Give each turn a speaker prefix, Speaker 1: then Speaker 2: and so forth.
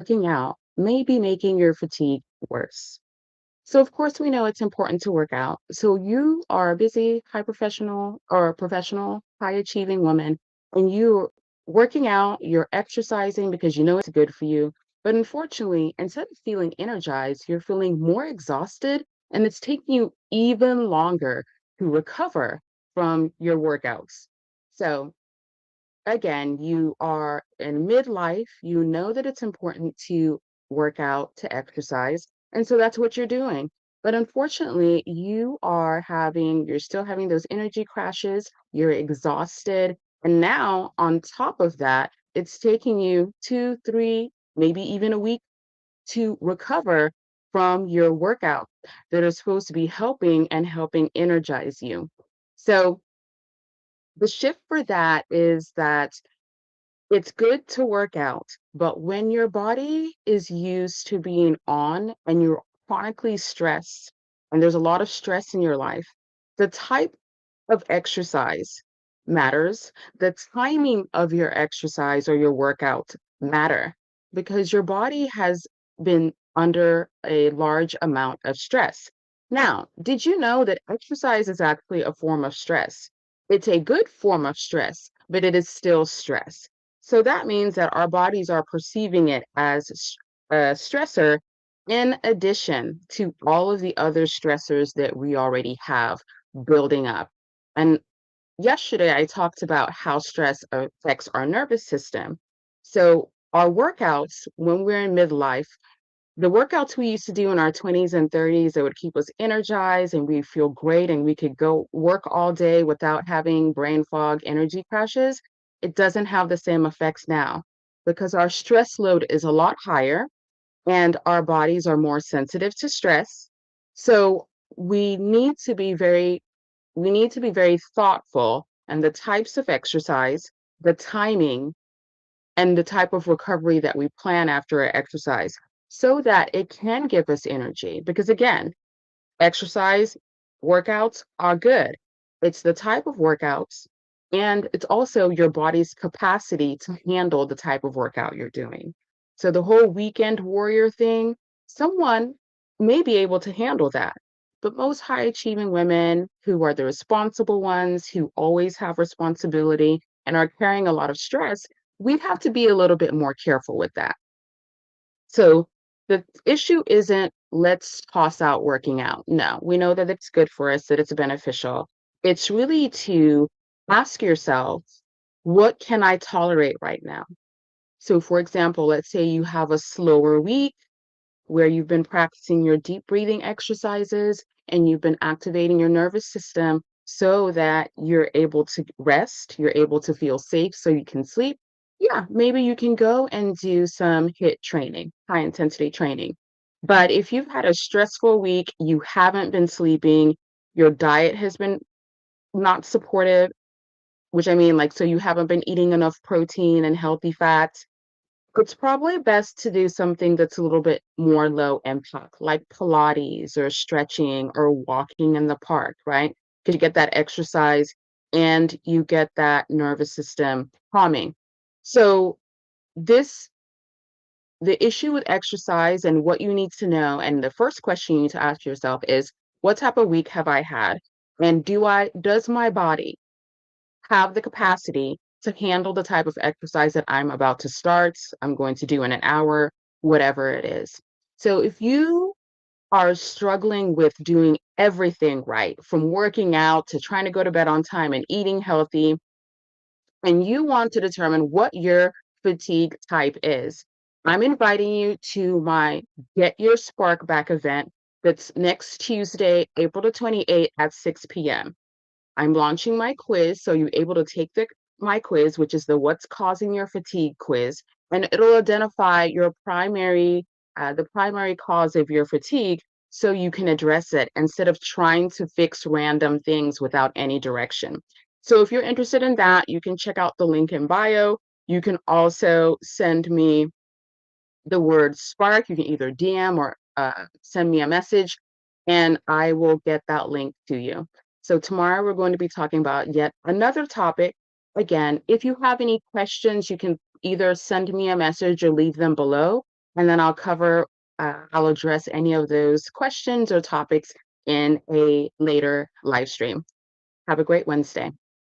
Speaker 1: working out may be making your fatigue worse. So, of course, we know it's important to work out. So, you are a busy, high professional or professional, high achieving woman, and you're working out, you're exercising because you know it's good for you. But unfortunately, instead of feeling energized, you're feeling more exhausted, and it's taking you even longer to recover from your workouts. So, again, you are in midlife, you know that it's important to work out, to exercise, and so that's what you're doing. But unfortunately, you're still having those energy crashes, you're exhausted, and now on top of that, it's taking you 2, 3, maybe even a week to recover from your workout that are supposed to be helping energize you. So the shift for that is that it's good to work out, but when your body is used to being on and you're chronically stressed, and there's a lot of stress in your life, the type of exercise matters. The timing of your exercise or your workout matter because your body has been under a large amount of stress. Now, did you know that exercise is actually a form of stress? It's a good form of stress, but it is still stress. So that means that our bodies are perceiving it as a stressor in addition to all of the other stressors that we already have building up. And yesterday I talked about how stress affects our nervous system. So our workouts when we're in midlife, the workouts we used to do in our 20s and 30s that would keep us energized and we feel great and we could go work all day without having brain fog, energy crashes, it doesn't have the same effects now because our stress load is a lot higher and our bodies are more sensitive to stress. So we need to be very we need to be very thoughtful and the types of exercise, the timing, and the type of recovery that we plan after an exercise so that it can give us energy. Because again, exercise workouts are good. It's the type of workouts, and it's also your body's capacity to handle the type of workout you're doing. So the whole weekend warrior thing, someone may be able to handle that. But most high achieving women who are the responsible ones, who always have responsibility and are carrying a lot of stress, we have to be a little bit more careful with that. So the issue isn't let's toss out working out. No, we know that it's good for us, that it's beneficial. It's really to ask yourself, what can I tolerate right now? So, for example, let's say you have a slower week where you've been practicing your deep breathing exercises and you've been activating your nervous system so that you're able to rest, you're able to feel safe so you can sleep. Yeah, maybe you can go and do some HIIT training, high intensity training. But if you've had a stressful week, you haven't been sleeping, your diet has been not supportive, which I mean, like, so you haven't been eating enough protein and healthy fats, it's probably best to do something that's a little bit more low impact, like Pilates or stretching or walking in the park, right? Because you get that exercise and you get that nervous system calming. So, this the issue with exercise and what you need to know, and the first question you need to ask yourself is, what type of week have I had? And does my body have the capacity to handle the type of exercise that I'm about to start, I'm going to do in an hour, whatever it is. So if you are struggling with doing everything right, from working out to trying to go to bed on time and eating healthy, and you want to determine what your fatigue type is, I'm inviting you to my Get Your Spark Back event that's next Tuesday, April the 28th at 6 p.m. I'm launching my quiz, so you're able to take my quiz, which is the What's Causing Your Fatigue quiz, and it'll identify the primary cause of your fatigue, so you can address it instead of trying to fix random things without any direction. So if you're interested in that, you can check out the link in bio. You can also send me the word spark. You can either DM or send me a message, and I will get that link to you. So, tomorrow we're going to be talking about yet another topic. Again, if you have any questions, you can either send me a message or leave them below. and then I'll address any of those questions or topics in a later live stream. Have a great Wednesday.